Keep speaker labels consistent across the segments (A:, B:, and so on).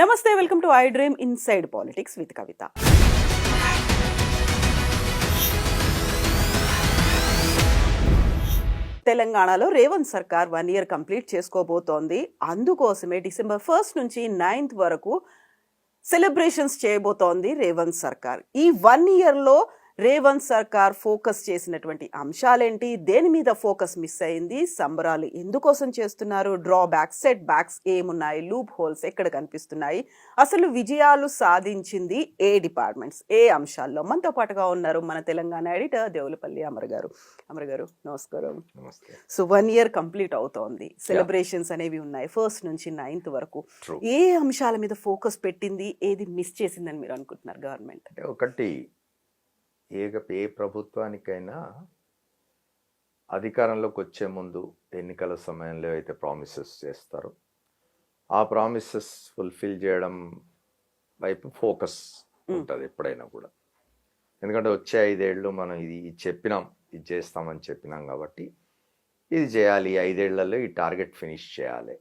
A: నమస్తే, welcome to I dream inside politics with Kavitha. తెలంగాణలో రేవంత్ సర్కార్ 1 year కంప్లీట్ చేసుకోబోతోంది. అందుకోసమే December 1st నుంచి 9th వరకు సెలబ్రేషన్స్ చేయబోతోంది రేవంత్ సర్కార్. ఈ 1 yearలో రేవంత్ సర్కార్ ఫోకస్ చేసినటువంటి అంశాలేంటి, దేని మీద ఫోకస్ మిస్ అయింది, సంబరాలు ఎందుకోసం చేస్తున్నారు, డ్రాబ్యాక్స్ సెట్ బ్యాక్స్ ఏమున్నాయి, లూప్ హోల్స్ ఎక్కడ కనిపిస్తున్నాయి, అసలు విజయాలు సాధించింది ఏ డిపార్ట్మెంట్స్, ఏ అంశాల్లో. మనతో పాటుగా ఉన్నారు మన తెలంగాణ ఎడిటర్ దేవులపల్లి అమర్ గారు. అమర్ గారు నమస్కారం. సో 1 year కంప్లీట్ అవుతోంది, సెలబ్రేషన్స్ అనేవి ఉన్నాయి 1st నుంచి 9th వరకు. ఏ అంశాల మీద ఫోకస్ పెట్టింది, ఏది మిస్ చేసిందని మీరు అనుకుంటున్నారు గవర్నమెంట్?
B: ఒకటి, ఏ ప్రభుత్వానికైనా అధికారంలోకి వచ్చే ముందు ఎన్నికల సమయంలో అయితే ప్రామిసెస్ చేస్తారో ఆ ప్రామిసెస్ ఫుల్ఫిల్ చేయడం వైపు ఫోకస్ ఉంటుంది ఎప్పుడైనా కూడా. ఎందుకంటే వచ్చే 5 ఏళ్ళు మనం ఇది చెప్పినాం, ఇది చేస్తామని చెప్పినాం కాబట్టి ఇది చేయాలి, 5 ఏళ్లలో ఈ టార్గెట్ ఫినిష్ చేయాలి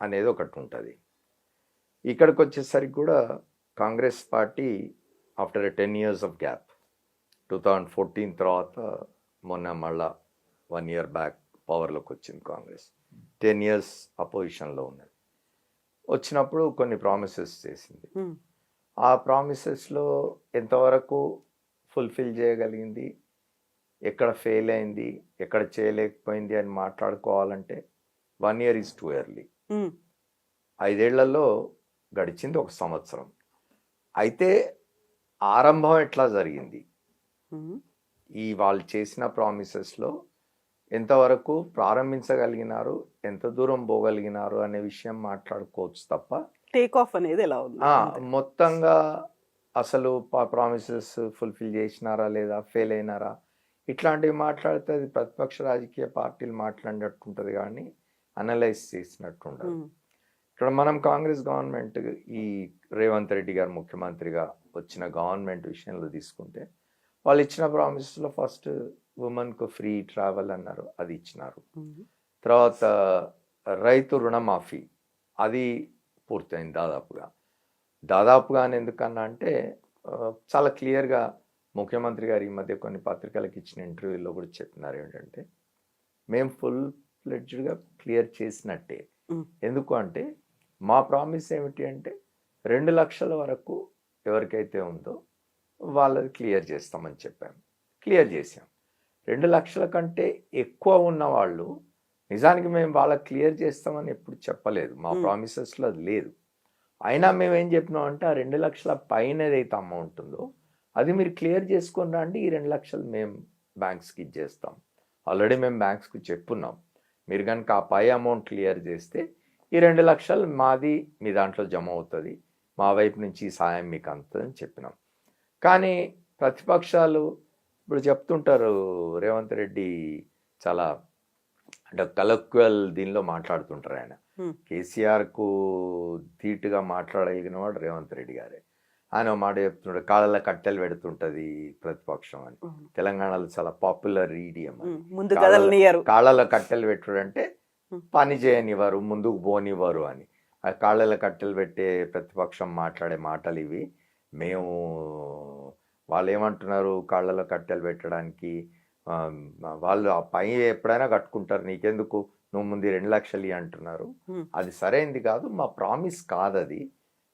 B: అనేది ఒకటి ఉంటుంది. ఇక్కడికి వచ్చేసరికి కూడా Congress party after 10 years of gap, 2014 తర్వాత మొన్న మళ్ళా 1 year బ్యాక్ పవర్లోకి వచ్చింది కాంగ్రెస్. 10 years అపోజిషన్లో ఉన్నది. వచ్చినప్పుడు కొన్ని ప్రామిసెస్ చేసింది. ఆ ప్రామిసెస్లో ఎంతవరకు ఫుల్ఫిల్ చేయగలిగింది, ఎక్కడ ఫెయిల్ అయింది, ఎక్కడ చేయలేకపోయింది అని మాట్లాడుకోవాలంటే 1 year ఈజ్ టూ ఎర్లీ. 5 ఏళ్లలో గడిచింది 1 సంవత్సరం. అయితే ఆరంభం ఎట్లా జరిగింది, ఈ వాళ్ళు చేసిన ప్రామిసెస్లో ఎంతవరకు ప్రారంభించగలిగినారు, ఎంత దూరం పోగలిగినారు అనే విషయం మాట్లాడుకోవచ్చు తప్ప
A: టేక్ ఆఫ్ అనేది ఎలా ఉంది,
B: మొత్తంగా అసలు ప్రామిసెస్ ఫుల్ఫిల్ చేసినారా లేదా, ఫెయిల్ అయినారా, ఇట్లాంటివి మాట్లాడితే అది ప్రతిపక్ష రాజకీయ పార్టీలు మాట్లాడినట్టుంటుంది కానీ అనలైజ్ చేసినట్టు ఉండదు. ఇక్కడ మనం కాంగ్రెస్ గవర్నమెంట్, ఈ రేవంత్ రెడ్డి గారు ముఖ్యమంత్రిగా వచ్చిన గవర్నమెంట్ విషయంలో తీసుకుంటే వాళ్ళు ఇచ్చిన ప్రామిసెస్లో ఫస్ట్ ఉమెన్కు ఫ్రీ ట్రావెల్ అన్నారు, అది ఇచ్చినారు. తర్వాత రైతు రుణమాఫీ అది పూర్తయింది దాదాపుగా అని ఎందుకన్నా అంటే చాలా క్లియర్గా ముఖ్యమంత్రి గారు ఈ మధ్య కొన్ని పత్రికలకు ఇచ్చిన ఇంటర్వ్యూలో కూడా చెప్పినారు ఏంటంటే మేము ఫుల్ ఫ్లెడ్జ్డ్గా క్లియర్ చేసినట్టే. ఎందుకు అంటే మా ప్రామిస్ ఏమిటి అంటే 2 లక్షల వరకు ఎవరికైతే ఉందో వాళ్ళది క్లియర్ చేస్తామని చెప్పాము, క్లియర్ చేసాం. 2 లక్షల కంటే ఎక్కువ ఉన్న వాళ్ళు నిజానికి మేము వాళ్ళకి క్లియర్ చేస్తామని ఎప్పుడు చెప్పలేదు, మా ప్రామిసెస్లో అది లేదు. అయినా మేము ఏం చెప్పినాం అంటే ఆ 2 లక్షల పైన ఏదైతే అమౌంట్ ఉందో అది మీరు క్లియర్ చేసుకొని రండి, ఈ 2 లక్షలు మేము బ్యాంక్స్కి ఇచ్చేస్తాం. ఆల్రెడీ మేము బ్యాంక్స్కి చెప్పున్నాం, మీరు కనుక ఆ పై అమౌంట్ క్లియర్ చేస్తే ఈ 2 లక్షలు మాది మీ దాంట్లో జమ అవుతుంది, మా వైపు నుంచి సాయం మీకు అందుతుందని చెప్పినాం. కానీ ప్రతిపక్షాలు ఇప్పుడు చెప్తుంటారు, రేవంత్ రెడ్డి చాలా అంటే కలక్వల్ దీనిలో మాట్లాడుతుంటారు. ఆయన కేసీఆర్కు ధీటుగా మాట్లాడగలిగిన వాడు రేవంత్ రెడ్డి గారే. ఆయన మాట చెప్తుంటాడు, కాళ్ళ కట్టెలు పెడుతుంటది ప్రతిపక్షం అని. తెలంగాణలో చాలా పాపులర్ ఈడియం. కాళ్ళలో కట్టెలు పెట్టుడు అంటే పని చేయనివ్వరు, ముందుకు పోనివ్వరు అని. ఆ కాళ్ళ కట్టెలు పెట్టే ప్రతిపక్షం మాట్లాడే మాటలు ఇవి. మేము వాళ్ళు ఏమంటున్నారు, కాళ్ళలో కట్టెలు పెట్టడానికి వాళ్ళు ఆ పై ఎప్పుడైనా కట్టుకుంటారు, నీకెందుకు, నువ్వు ముందు 2 లక్షలు అంటున్నారు. అది సరైనది కాదు, మా ప్రామిస్ కాదు అది.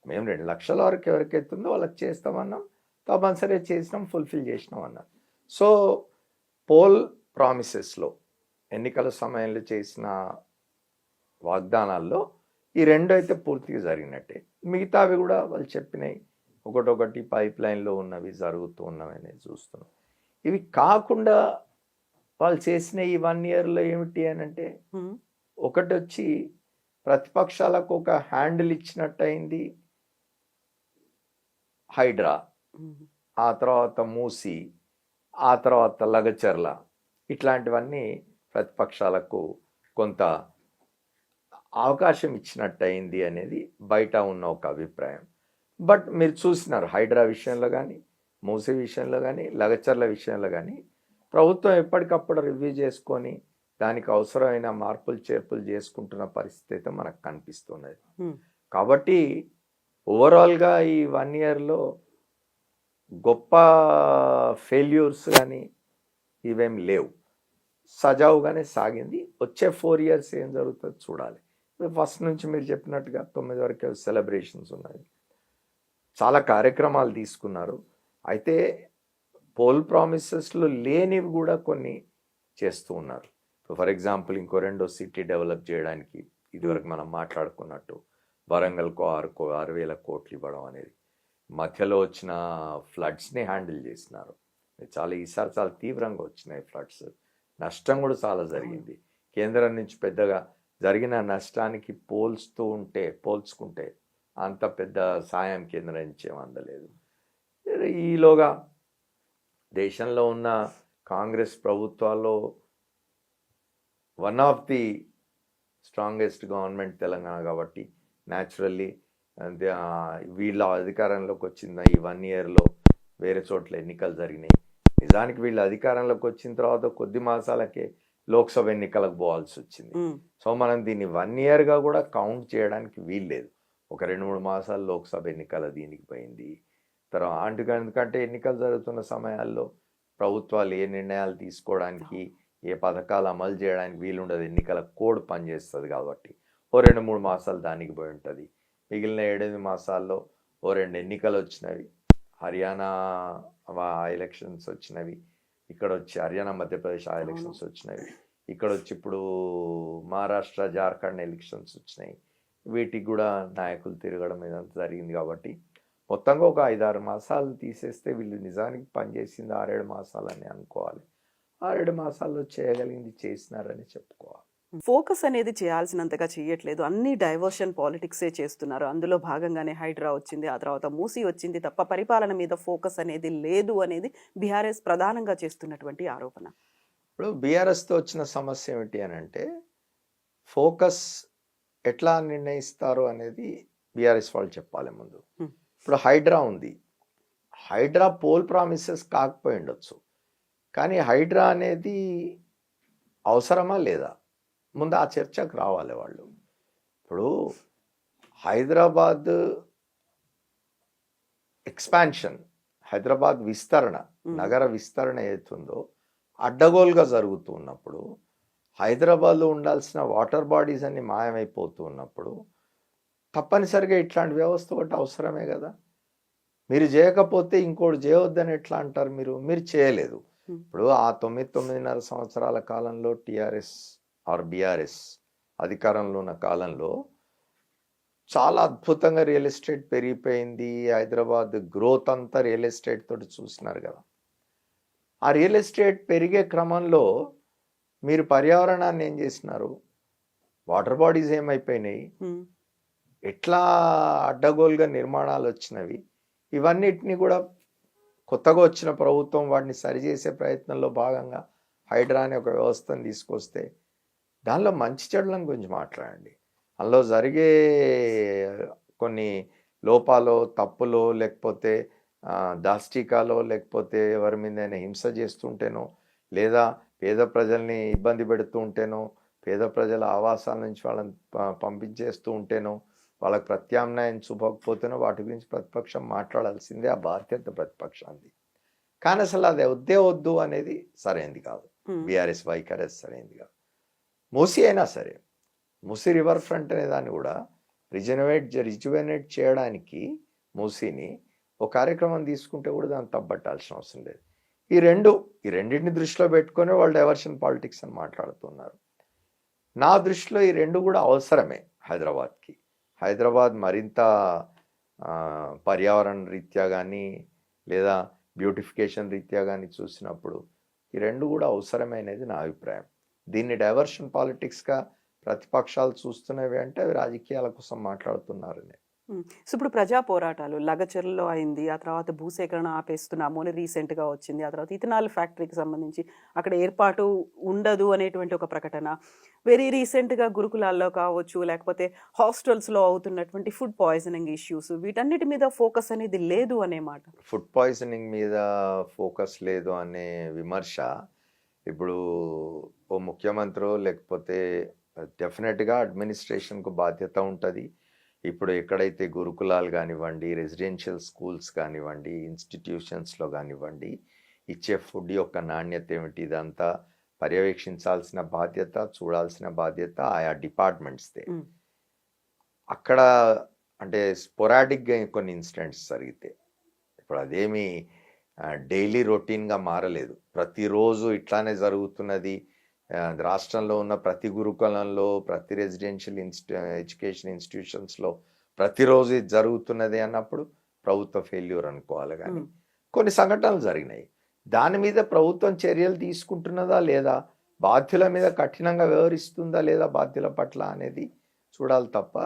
B: మేము 2 లక్షల వరకు ఎవరికైతుందో వాళ్ళకి చేస్తామన్నాం, తప్పనిసరిగా చేసినాం, ఫుల్ఫిల్ చేసినాం అన్నారు. సో పోల్ ప్రామిసెస్లో ఎన్నికల సమయంలో చేసిన వాగ్దానాల్లో ఈ 2 అయితే పూర్తిగా జరిగినట్టే. మిగతావి కూడా వాళ్ళు చెప్పినాయి ఒకటొకటి పైప్ లైన్లో ఉన్నవి, జరుగుతూ ఉన్నవి అనేది చూస్తున్నాం. ఇవి కాకుండా వాళ్ళు చేసిన ఈ 1 yearలో ఏమిటి అని అంటే, ఒకటి వచ్చి ప్రతిపక్షాలకు ఒక హ్యాండిల్ ఇచ్చినట్టు అయింది హైడ్రా, ఆ తర్వాత మూసి, ఆ తర్వాత లగచర్ల, ఇట్లాంటివన్నీ ప్రతిపక్షాలకు కొంత అవకాశం ఇచ్చినట్టు అయింది అనేది బయట ఉన్న ఒక అభిప్రాయం. బట్ మీరు చూసినారు హైడ్రా విషయంలో కానీ, మూసీ విషయంలో కానీ, లగచర్ల విషయంలో కానీ ప్రభుత్వం ఎప్పటికప్పుడు రివ్యూ చేసుకొని దానికి అవసరమైన మార్పులు చేర్పులు చేసుకుంటున్న పరిస్థితి అయితే మనకు కనిపిస్తున్నది.
A: Hmm.
B: కాబట్టి ఓవరాల్గా ఈ 1 ఇయర్లో గొప్ప ఫెయిల్యూర్స్ కానీ ఇవేం లేవు, సజావుగానే సాగింది. వచ్చే 4 ఇయర్స్ ఏం జరుగుతుందో చూడాలి. ఫస్ట్ నుంచి మీరు చెప్పినట్టుగా 9 వరకు సెలబ్రేషన్స్ ఉన్నాయి, చాలా కార్యక్రమాలు తీసుకున్నారు. అయితే పోల్ ప్రామిసెస్లో లేనివి కూడా కొన్ని చేస్తూ ఉన్నారు. ఫర్ ఎగ్జాంపుల్ ఇంకో 2వ సిటీ డెవలప్ చేయడానికి ఇదివరకు మనం మాట్లాడుకున్నట్టు వరంగల్కు 6,000 కోట్లు ఇవ్వడం అనేది, మధ్యలో వచ్చిన ఫ్లడ్స్ని హ్యాండిల్ చేసినారు. ఈసారి చాలా తీవ్రంగా వచ్చినాయి ఫ్లడ్స్, నష్టం కూడా చాలా జరిగింది. కేంద్రం నుంచి పెద్దగా జరిగిన నష్టానికి పోల్చుకుంటే అంత పెద్ద సాయం కేంద్రం నుంచి ఏం అందలేదు. ఈలోగా దేశంలో ఉన్న కాంగ్రెస్ ప్రభుత్వాల్లో one of the strongest government Telangana కాబట్టి న్యాచురల్లీ వీళ్ళ అధికారంలోకి వచ్చిన ఈ 1 ఇయర్లో వేరే చోట్ల ఎన్నికలు జరిగినాయి. నిజానికి వీళ్ళు అధికారంలోకి వచ్చిన తర్వాత కొద్ది మాసాలకే లోక్సభ ఎన్నికలకు పోవాల్సి వచ్చింది. సో మనం దీన్ని 1 ఇయర్గా కూడా కౌంట్ చేయడానికి వీల్లేదు. ఒక 2-3 మాసాలు లోక్సభ ఎన్నికల దీనికి పోయింది. తర్వాత ఎందుకంటే ఎన్నికలు జరుగుతున్న సమయాల్లో ప్రభుత్వాలు ఏ నిర్ణయాలు తీసుకోవడానికి, ఏ పథకాలు అమలు చేయడానికి వీలుండదు. ఎన్నికల కోడ్ పనిచేస్తుంది కాబట్టి ఓ 2-3 మాసాలు దానికి పోయి ఉంటుంది. మిగిలిన 7-8 మాసాల్లో ఓ 2 ఎన్నికలు వచ్చినవి, హర్యానా ఎలక్షన్స్ వచ్చినవి, ఇక్కడ వచ్చి హర్యానా మధ్యప్రదేశ్ ఎలక్షన్స్ వచ్చినవి, ఇక్కడ వచ్చి ఇప్పుడు మహారాష్ట్ర జార్ఖండ్ ఎలక్షన్స్ వచ్చినాయి. వీటికి కూడా నాయకులు తిరగడం ఇదంతా జరిగింది. కాబట్టి మొత్తంగా ఒక 5-6 మాసాలు తీసేస్తే వీళ్ళు నిజానికి పనిచేసింది 6-7 మాసాలని అనుకోవాలి. 6-7 మాసాల్లో చేయగలిగింది చేసినారని చెప్పుకోవాలి.
A: ఫోకస్ అనేది చేయాల్సినంతగా చేయట్లేదు, అన్ని డైవర్షన్ పాలిటిక్సే చేస్తున్నారు. అందులో భాగంగానే హైడ్రా వచ్చింది, ఆ తర్వాత మూసీ వచ్చింది తప్ప పరిపాలన మీద ఫోకస్ అనేది లేదు అనేది బీఆర్ఎస్ ప్రధానంగా చేస్తున్నటువంటి ఆరోపణ.
B: ఇప్పుడు బీఆర్ఎస్తో వచ్చిన సమస్య ఏమిటి అని అంటే, ఫోకస్ ఎట్లా నిర్ణయిస్తారు అనేది బీఆర్ఎస్ వాళ్ళు చెప్పాలి ముందు. ఇప్పుడు హైడ్రా ఉంది, హైడ్రా పోల్ ప్రామిసెస్ కాకపోయి ఉండొచ్చు, కానీ హైడ్రా అనేది అవసరమా లేదా ముందు ఆ చర్చకు రావాలి వాళ్ళు. ఇప్పుడు హైదరాబాద్ ఎక్స్పాన్షన్, హైదరాబాద్ విస్తరణ, నగర విస్తరణ ఏతుందో అడ్డగోలుగా జరుగుతూ ఉన్నప్పుడు, హైదరాబాద్లో ఉండాల్సిన వాటర్ బాడీస్ అన్ని మాయమైపోతూ ఉన్నప్పుడు తప్పనిసరిగా ఇట్లాంటి వ్యవస్థ ఒకటి అవసరమే కదా. మీరు చేయకపోతే ఇంకోటి చేయవద్దని ఎట్లా అంటారు? మీరు చేయలేదు. ఇప్పుడు ఆ 9-9.5 సంవత్సరాల కాలంలో టీఆర్ఎస్ ఆర్ బీఆర్ఎస్ అధికారంలో ఉన్న కాలంలో చాలా అద్భుతంగా రియల్ ఎస్టేట్ పెరిగిపోయింది. హైదరాబాద్ గ్రోత్ అంతా రియల్ ఎస్టేట్ తోటి చూస్తున్నారు కదా. ఆ రియల్ ఎస్టేట్ పెరిగే క్రమంలో మీరు పర్యావరణాన్ని ఏం చేసినారు? వాటర్ బాడీస్ ఏమైపోయినాయి, ఎట్లా అడ్డగోలుగా నిర్మాణాలు వచ్చినవి, ఇవన్నిటిని కూడా కొత్తగా వచ్చిన ప్రభుత్వం వాటిని సరిచేసే ప్రయత్నంలో భాగంగా హైడ్రా అనే ఒక వ్యవస్థను తీసుకొస్తే దానిలో మంచి చెడులను గురించి మాట్లాడండి. అందులో జరిగే కొన్ని లోపాలో, తప్పులో, లేకపోతే దాష్టికాలో, లేకపోతే ఎవరి మీదైనా హింస చేస్తుంటేనో, లేదా పేద ప్రజల్ని ఇబ్బంది పెడుతూ ఉంటేనో, పేద ప్రజల ఆవాసాల నుంచి వాళ్ళని పంపించేస్తూ ఉంటేనో, వాళ్ళకి ప్రత్యామ్నాయం చూపకపోతేనో వాటి గురించి ప్రతిపక్షం మాట్లాడాల్సిందే, ఆ బాధ్యత ప్రతిపక్షాన్ని. కానీ అసలు అది వద్దు అనేది సరైనది కాదు. బీఆర్ఎస్ వైఖరి సరైనది కాదు. మూసీ అయినా సరే, మూసీ రివర్ ఫ్రంట్ అనే దాన్ని కూడా రిజువనేట్ చేయడానికి మూసీని ఒక కార్యక్రమం తీసుకుంటే కూడా దాన్ని తప్పట్టాల్సిన అవసరం లేదు. ఈ రెండింటిని దృష్టిలో పెట్టుకొని వాళ్ళు డైవర్షన్ పాలిటిక్స్ అని మాట్లాడుతున్నారు. నా దృష్టిలో ఈ రెండు కూడా అవసరమే హైదరాబాద్కి. హైదరాబాద్ మరింత పర్యావరణ రీత్యా కానీ లేదా బ్యూటిఫికేషన్ రీత్యా కానీ చూసినప్పుడు ఈ రెండు కూడా అవసరమైనది నా అభిప్రాయం. దీన్ని డైవర్షన్ పాలిటిక్స్గా ప్రతిపక్షాలు చూస్తున్నవి అంటే అవి రాజకీయాల కోసం మాట్లాడుతున్నారని.
A: సో ఇప్పుడు ప్రజా పోరాటాలు లగచర్లలో అయింది, ఆ తర్వాత భూసేకరణ ఆపేస్తున్నాము అని రీసెంట్గా వచ్చింది, ఆ తర్వాత ఇథనాల్ ఫ్యాక్టరీకి సంబంధించి అక్కడ ఏర్పాటు ఉండదు అనేటువంటి ఒక ప్రకటన, వెరీ రీసెంట్గా గురుకులాల్లో కావచ్చు లేకపోతే హాస్టల్స్లో అవుతున్నటువంటి ఫుడ్ పాయిజనింగ్ ఇష్యూస్, వీటన్నిటి మీద ఫోకస్ అనేది లేదు అనే మాట.
B: ఫుడ్ పాయిజనింగ్ మీద ఫోకస్ లేదు అనే విమర్శ ఇప్పుడు ఓ ముఖ్యమంత్రో లేకపోతే డెఫినెట్గా అడ్మినిస్ట్రేషన్కు బాధ్యత ఉంటుంది. ఇప్పుడు ఎక్కడైతే గురుకులాలు కానివ్వండి, రెసిడెన్షియల్ స్కూల్స్ కానివ్వండి, ఇన్స్టిట్యూషన్స్లో కానివ్వండి, ఇచ్చే ఫుడ్ యొక్క నాణ్యత ఏమిటి, ఇదంతా పర్యవేక్షించాల్సిన బాధ్యత, చూడాల్సిన బాధ్యత ఆయా డిపార్ట్మెంట్స్దే.
A: ఉమ్,
B: అక్కడ అంటే స్పొరాడిక్గా కొన్ని ఇన్సిడెంట్స్ జరిగితే, ఇప్పుడు అదేమి డైలీ రొటీన్గా మారలేదు, ప్రతిరోజు ఇట్లానే జరుగుతున్నది. రాష్ట్రంలో ఉన్న ప్రతి గురుకులంలో, ప్రతి రెసిడెన్షియల్ ఎడ్యుకేషన్ ఇన్స్టిట్యూషన్స్లో ప్రతిరోజు ఇది జరుగుతున్నది అన్నప్పుడు ప్రభుత్వ ఫెయిల్యూర్ అనుకోవాలి. కానీ
A: ఉమ్,
B: కొన్ని సంఘటనలు జరిగినాయి, దాని మీద ప్రభుత్వం చర్యలు తీసుకుంటున్నదా లేదా, బాధ్యుల మీద కఠినంగా వ్యవహరిస్తుందా లేదా బాధ్యుల పట్ల అనేది చూడాలి తప్ప,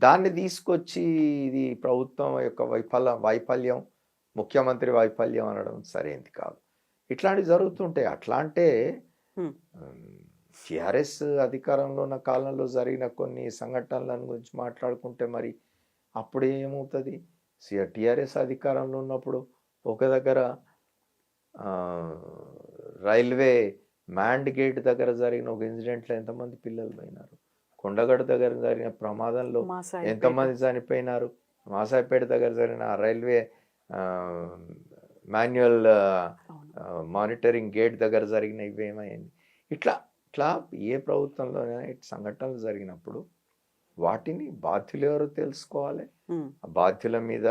B: దాన్ని తీసుకొచ్చి ఇది ప్రభుత్వం యొక్క వైఫల్యం, ముఖ్యమంత్రి వైఫల్యం అనడం సరైనది కాదు. ఇట్లాంటివి జరుగుతుంటాయి. అట్లా అంటే
A: ఉమ్,
B: టిఆర్ఎస్ అధికారంలో ఉన్న కాలంలో జరిగిన కొన్ని సంఘటనల గురించి మాట్లాడుకుంటే మరి అప్పుడు ఏమవుతుంది? టిఆర్ఎస్ అధికారంలో ఉన్నప్పుడు ఒక దగ్గర రైల్వే మ్యాండ్ గేట్ దగ్గర జరిగిన ఒక ఇన్సిడెంట్లో ఎంతమంది పిల్లలు పోయినారు, కొండగడ దగ్గర జరిగిన ప్రమాదంలో
A: మాసాయిపేట.
B: ఎంతమంది చనిపోయినారు, మాసాయిపేట దగ్గర జరిగిన రైల్వే మాన్యువల్
A: అవును.
B: మానిటరింగ్ గేట్ దగ్గర జరిగిన ఇవేమైంది. ఇట్లా ఇట్లా ఏ ప్రభుత్వంలోనైనా ఇటు సంఘటనలు జరిగినప్పుడు వాటిని బాధ్యులు ఎవరో తెలుసుకోవాలి,
A: ఉమ్,
B: ఆ బాధ్యుల మీద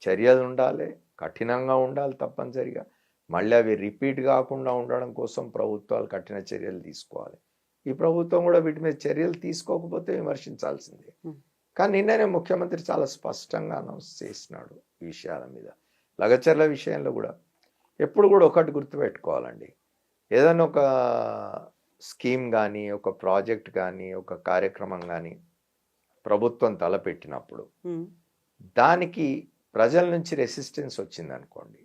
B: చర్యలు ఉండాలి, కఠినంగా ఉండాలి తప్పనిసరిగా. మళ్ళీ అవి రిపీట్ కాకుండా ఉండడం కోసం ప్రభుత్వాలు కఠిన చర్యలు తీసుకోవాలి. ఈ ప్రభుత్వం కూడా వీటి మీద చర్యలు తీసుకోకపోతే విమర్శించాల్సిందే.
A: ఉమ్,
B: కానీ నిన్ననే ముఖ్యమంత్రి చాలా స్పష్టంగా అనౌన్స్ చేసినాడు ఈ విషయాల మీద. లగచర్ల విషయంలో కూడా ఎప్పుడు కూడా ఒకటి గుర్తుపెట్టుకోవాలండి, ఏదైనా ఒక స్కీమ్ కానీ, ఒక ప్రాజెక్ట్ కానీ, ఒక కార్యక్రమం కానీ ప్రభుత్వం తలపెట్టినప్పుడు
A: ఉమ్,
B: దానికి ప్రజల నుంచి రెసిస్టెన్స్ వచ్చిందనుకోండి,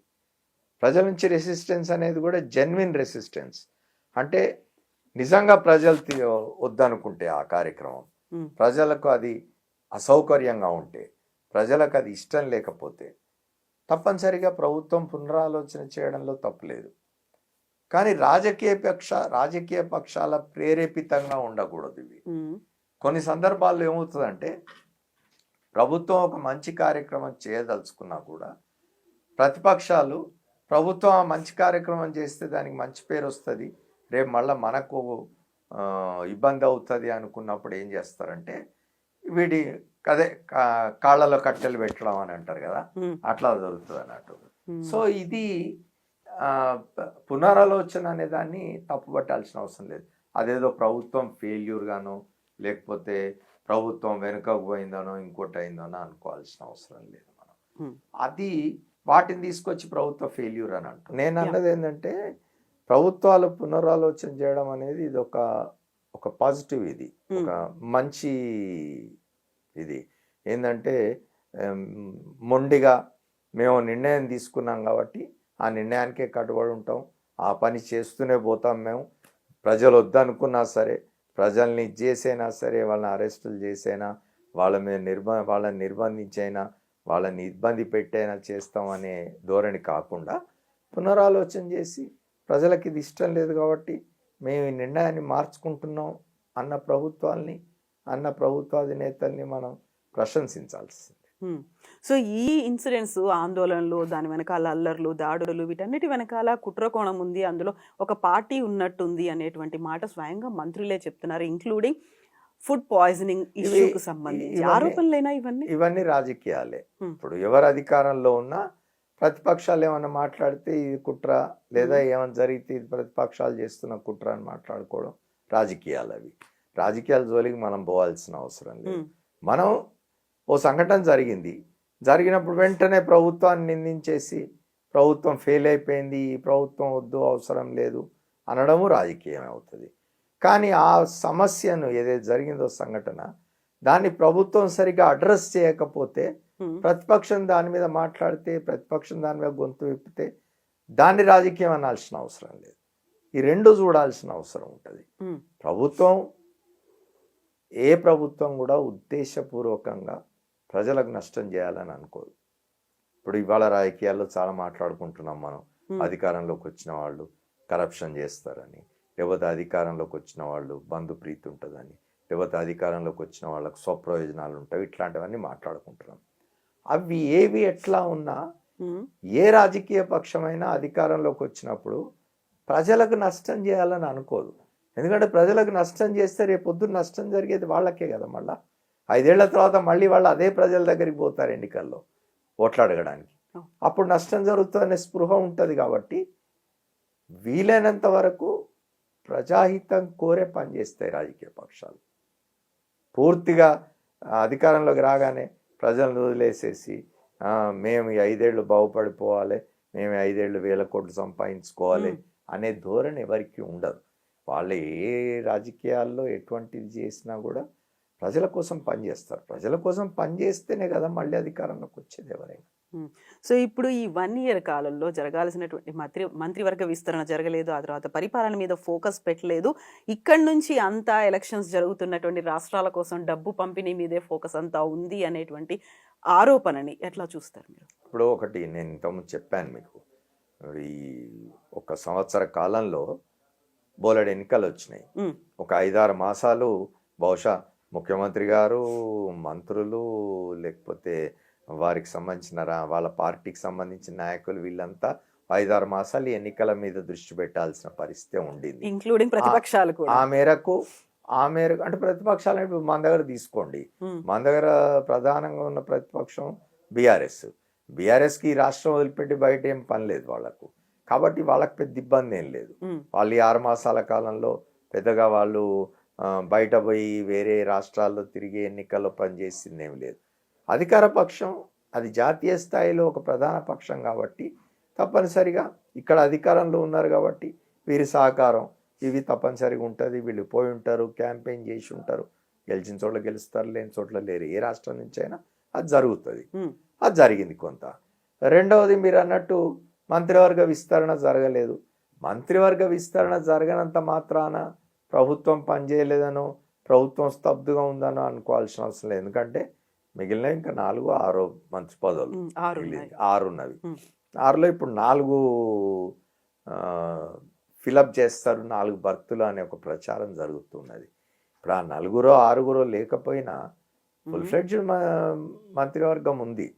B: ప్రజల నుంచి రెసిస్టెన్స్ అనేది కూడా జెన్యున్ రెసిస్టెన్స్, అంటే నిజంగా ప్రజలు వద్దనుకుంటే ఆ కార్యక్రమం,
A: ఉమ్,
B: ప్రజలకు అది అసౌకర్యంగా ఉంటే, ప్రజలకు అది ఇష్టం లేకపోతే తప్పనిసరిగా ప్రభుత్వం పునరాలోచన చేయడంలో తప్పులేదు. కానీ రాజకీయ పక్షాల ప్రేరేపితంగా ఉండకూడదు ఇవి.
A: ఉమ్,
B: కొన్ని సందర్భాల్లో ఏమవుతుందంటే ప్రభుత్వం ఒక మంచి కార్యక్రమం చేయదలుచుకున్నా కూడా ప్రతిపక్షాలు ప్రభుత్వం ఆ మంచి కార్యక్రమం చేస్తే దానికి మంచి పేరు వస్తుంది, రేపు మళ్ళీ మనకు ఇబ్బంది అవుతుంది అనుకున్నప్పుడు ఏం చేస్తారంటే వీడి అదే కాళ్ళలో కట్టెలు పెట్టడం అని అంటారు కదా,
A: ఉమ్,
B: అట్లా జరుగుతుంది అన్నట్టు.
A: ఉమ్,
B: సో ఇది పునరాలోచన అనే దాన్ని తప్పుపట్టాల్సిన అవసరం లేదు. అదేదో ప్రభుత్వం ఫెయిల్యూర్ గానో లేకపోతే ప్రభుత్వం వెనుకకు పోయిందనో ఇంకోటి అయిందనో అనుకోవాల్సిన అవసరం లేదు మనం.
A: ఉమ్,
B: అది వాటిని తీసుకొచ్చి ప్రభుత్వ ఫెయిల్యూర్ అని అంటాం. నేను అన్నది ఏంటంటే ప్రభుత్వాలు పునరాలోచన చేయడం అనేది ఇది ఒక పాజిటివ్, ఇది ఒక మంచి ఇది. ఏంటంటే మొండిగా మేము నిర్ణయం తీసుకున్నాం కాబట్టి ఆ నిర్ణయానికే కట్టుబడి ఉంటాం, ఆ పని చేస్తూనే పోతాం మేము, ప్రజలు వద్దనుకున్నా సరే, ప్రజల్ని చేసైనా సరే, వాళ్ళని అరెస్టులు చేసైనా, వాళ్ళ మీద వాళ్ళని నిర్బంధించైనా, వాళ్ళని ఇబ్బంది పెట్టైనా చేస్తామనే ధోరణి కాకుండా పునరాలోచన చేసి ప్రజలకు ఇది ఇష్టం లేదు కాబట్టి మేము ఈ నిర్ణయాన్ని మార్చుకుంటున్నాం అన్న ప్రభుత్వాధినేతల్ని మనం ప్రశంసించాల్సింది.
A: సో ఈ ఇన్సిడెంట్స్, ఆందోళనలు, దాని వెనకాల అల్లర్లు, దాడులు, వీటన్నిటి వెనకాల కుట్రకోణం ఉంది, అందులో ఒక పార్టీ ఉన్నట్టుంది అనేటువంటి మాట స్వయంగా మంత్రులే చెప్తున్నారు, ఇంక్లూడింగ్ ఫుడ్ పాయిజనింగ్ ఇష్యూకు సంబంధించి ఆరోపణలేనా
B: ఇవన్నీ రాజకీయాలే. ఇప్పుడు ఎవరు అధికారంలో ఉన్నా ప్రతిపక్షాలు ఏమైనా మాట్లాడితే ఇది కుట్ర, లేదా ఏమైనా జరిగితే ఇది ప్రతిపక్షాలు చేస్తున్న కుట్ర అని మాట్లాడుకోవడం రాజకీయాలు. అవి రాజకీయాల జోలికి మనం పోవాల్సిన అవసరం లేదు. మనం ఓ సంఘటన జరిగినప్పుడు వెంటనే ప్రభుత్వాన్ని నిందించేసి ప్రభుత్వం ఫెయిల్ అయిపోయింది, ఈ ప్రభుత్వం వద్దు, అవసరం లేదు అనడము రాజకీయం అవుతుంది. కానీ ఆ సమస్యను ఏదైతే జరిగిందో సంఘటన, దాన్ని ప్రభుత్వం సరిగా అడ్రస్ చేయకపోతే, ప్రతిపక్షం దాని మీద మాట్లాడితే, ప్రతిపక్షం దాని మీద గొంతు విప్పితే దాన్ని రాజకీయం అనాల్సిన అవసరం లేదు. ఈ రెండు చూడాల్సిన అవసరం ఉంటుంది. ఏ ప్రభుత్వం కూడా ఉద్దేశపూర్వకంగా ప్రజలకు నష్టం చేయాలని అనుకోదు. ఇప్పుడు ఇవాళ రాజకీయాల్లో చాలా మాట్లాడుకుంటున్నాం మనం, అధికారంలోకి వచ్చిన వాళ్ళు కరప్షన్ చేస్తారని, లేకపోతే అధికారంలోకి వచ్చిన వాళ్ళు బంధుప్రీతి ఉంటుందని, లేకపోతే అధికారంలోకి వచ్చిన వాళ్ళకు స్వప్రయోజనాలు ఉంటాయి, ఇట్లాంటివన్నీ మాట్లాడుకుంటున్నాం. అవి ఏవి ఎట్లా ఉన్నా ఏ రాజకీయ పక్షమైనా అధికారంలోకి వచ్చినప్పుడు ప్రజలకు నష్టం చేయాలని అనుకోదు. ఎందుకంటే ప్రజలకు నష్టం చేస్తే రేపు పొద్దున్న నష్టం జరిగేది వాళ్ళకే కదా. మళ్ళీ 5 ఏళ్ల తర్వాత మళ్ళీ వాళ్ళు అదే ప్రజల దగ్గరికి పోతారు ఎన్నికల్లో ఓట్లు అడగడానికి. అప్పుడు నష్టం జరుగుతుందనే స్పృహ ఉంటుంది. కాబట్టి వీలైనంత వరకు ప్రజాహితం కోరే పనిచేస్తాయి రాజకీయ పక్షాలు. పూర్తిగా అధికారంలోకి రాగానే ప్రజలను వదిలేసేసి మేము ఈ 5 ఏళ్ళు బాగుపడిపోవాలి, మేము 5 ఏళ్ళు 1000 కోట్లు సంపాదించుకోవాలి అనే ధోరణి ఎవరికి ఉండదు. వాళ్ళు ఏ రాజకీయాల్లో ఎటువంటిది చేసినా కూడా ప్రజల కోసం పనిచేస్తారు. ప్రజల కోసం పనిచేస్తేనే కదా మళ్ళీ అధికారంలోకి వచ్చేది ఎవరైనా.
A: సో ఇప్పుడు ఈ 1 ఇయర్ కాలంలో జరగాల్సినటువంటి మంత్రివర్గ విస్తరణ జరగలేదు, ఆ తర్వాత పరిపాలన మీద ఫోకస్ పెట్టలేదు. ఇక్కడి నుంచి అంతా ఎలక్షన్స్ జరుగుతున్నటువంటి రాష్ట్రాల కోసం డబ్బు పంపిణీ మీదే ఫోకస్ అంతా ఉంది అనేటువంటి ఆరోపణని ఎట్లా చూస్తారు మీరు?
B: ఇప్పుడు ఒకటి నేను ఇంతకుముందు చెప్పాను మీకు, ఈ 1 సంవత్సర కాలంలో బోలెడు ఎన్నికలు వచ్చినాయి. ఒక 5-6 మాసాలు బహుశా ముఖ్యమంత్రి గారు, మంత్రులు, లేకపోతే వారికి సంబంధించిన వాళ్ళ పార్టీకి సంబంధించిన నాయకులు వీళ్ళంతా 5-6 మాసాలు ఎన్నికల మీద దృష్టి పెట్టాల్సిన పరిస్థితి ఉండింది,
A: ఇంక్లూడింగ్ ప్రతిపక్షాలు కూడా.
B: ఆ మేరకు అంటే ప్రతిపక్షాలు మన దగ్గర తీసుకోండి, మన దగ్గర ప్రధానంగా ఉన్న ప్రతిపక్షం బీఆర్ఎస్కి ఈ రాష్ట్రం వదిలిపెట్టి బయట ఏం పని లేదు వాళ్ళకు. కాబట్టి వాళ్ళకి పెద్ద ఇబ్బంది ఏం లేదు. వాళ్ళు ఈ 6 మాసాల కాలంలో పెద్దగా వాళ్ళు బయట పోయి వేరే రాష్ట్రాల్లో తిరిగి ఎన్నికల్లో పనిచేసింది ఏమి లేదు. అధికార పక్షం అది జాతీయ స్థాయిలో ఒక ప్రధాన పక్షం కాబట్టి తప్పనిసరిగా ఇక్కడ అధికారంలో ఉన్నారు కాబట్టి వీరి సహకారం ఇవి తప్పనిసరిగా ఉంటుంది. వీళ్ళు పోయి ఉంటారు, క్యాంపెయిన్ చేసి ఉంటారు, గెలిచిన చోట్ల గెలుస్తారు, లేని చోట్ల లేరు. ఏ రాష్ట్రం నుంచి అయినా అది జరుగుతుంది. అది జరిగింది కొంత. రెండవది మీరు అన్నట్టు మంత్రివర్గ విస్తరణ జరగలేదు. మంత్రివర్గ విస్తరణ జరగనంత మాత్రాన ప్రభుత్వం పనిచేయలేదనో, ప్రభుత్వం స్తబ్దుగా ఉందనో అనుకోవాల్సిన అవసరం లేదు. ఎందుకంటే మిగిలిన ఇంకా 4-6 మంత్రి పదవులు 6 ఉన్నవి. 6లో ఇప్పుడు 4 ఫిలప్ చేస్తారు, 4 భర్తులు అనే ఒక ప్రచారం జరుగుతున్నది. ఇప్పుడు ఆ 4-6 లేకపోయినా ఫుల్ ఫ్లెడ్జ్డ్ మంత్రివర్గం ఉంది.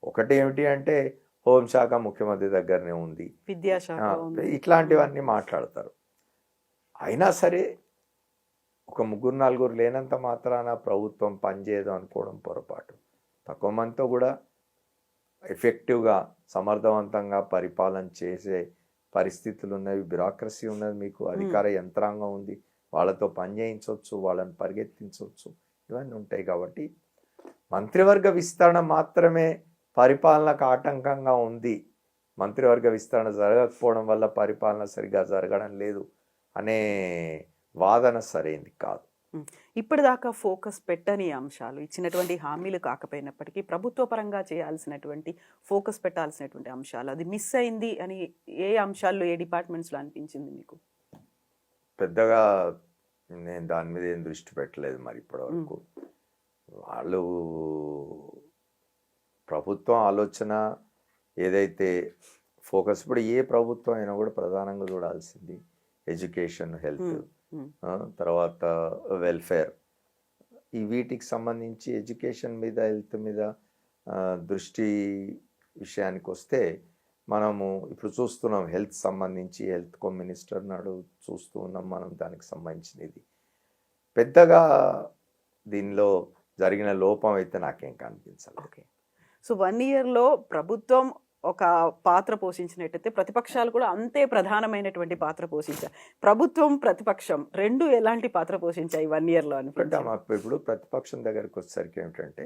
B: ఒకటి ఏమిటి అంటే హోంశాఖ ముఖ్యమంత్రి దగ్గరనే ఉంది,
A: విద్యాశాఖ,
B: ఇట్లాంటివన్నీ మాట్లాడతారు. అయినా సరే ఒక 3-4 లేనంత మాత్రాన ప్రభుత్వం పనిచేయదు అనుకోవడం పొరపాటు. తక్కువ మందితో కూడా ఎఫెక్టివ్గా సమర్థవంతంగా పరిపాలన చేసే పరిస్థితులు ఉన్నవి, బ్యూరోక్రసీ ఉన్నది, మీకు అధికార యంత్రాంగం ఉంది, వాళ్ళతో పని చేయించవచ్చు, వాళ్ళని పరిగెత్తించవచ్చు, ఇవన్నీ ఉంటాయి. కాబట్టి మంత్రివర్గ విస్తరణ మాత్రమే పరిపాలనకు ఆటంకంగా ఉంది, మంత్రివర్గ విస్తరణ జరగకపోవడం వల్ల పరిపాలన సరిగా జరగడం లేదు అనే వాదన సరైంది కాదు.
A: ఇప్పటిదాకా ఫోకస్ పెట్టని అంశాలు, ఇచ్చినటువంటి హామీలు కాకపోయినప్పటికీ ప్రభుత్వ పరంగా చేయాల్సినటువంటి ఫోకస్ పెట్టాల్సినటువంటి అంశాలు అది మిస్ అయింది అని ఏ అంశాల్లో, ఏ డిపార్ట్మెంట్స్లో అనిపించింది మీకు?
B: పెద్దగా నేను దాని మీద ఏం దృష్టి పెట్టలేదు. మరి ఇప్పటివరకు వాళ్ళు ప్రభుత్వం ఆలోచన ఏదైతే ఫోకస్, ఇప్పుడు ఏ ప్రభుత్వం అయినా కూడా ప్రధానంగా చూడాల్సింది ఎడ్యుకేషన్, హెల్త్, తర్వాత వెల్ఫేర్, ఈ వీటికి సంబంధించి ఎడ్యుకేషన్ మీద, హెల్త్ మీద దృష్టి విషయానికి వస్తే మనము ఇప్పుడు చూస్తున్నాం హెల్త్ సంబంధించి హెల్త్ మినిస్టర్ నాడు చూస్తూ ఉన్నాం మనం. దానికి సంబంధించినది పెద్దగా దీనిలో జరిగిన లోపం అయితే నాకేం కనిపించాలి.
A: ఓకే, సో 1 ఇయర్లో ప్రభుత్వం ఒక పాత్ర పోషించినట్టయితే ప్రతిపక్షాలు కూడా అంతే ప్రధానమైనటువంటి పాత్ర పోషించాయి. ప్రభుత్వం, ప్రతిపక్షం రెండు ఎలాంటి పాత్ర పోషించాయి 1 ఇయర్లో అనుకుంటా?
B: ఇప్పుడు ప్రతిపక్షం దగ్గరికి వచ్చేసరికి ఏమిటంటే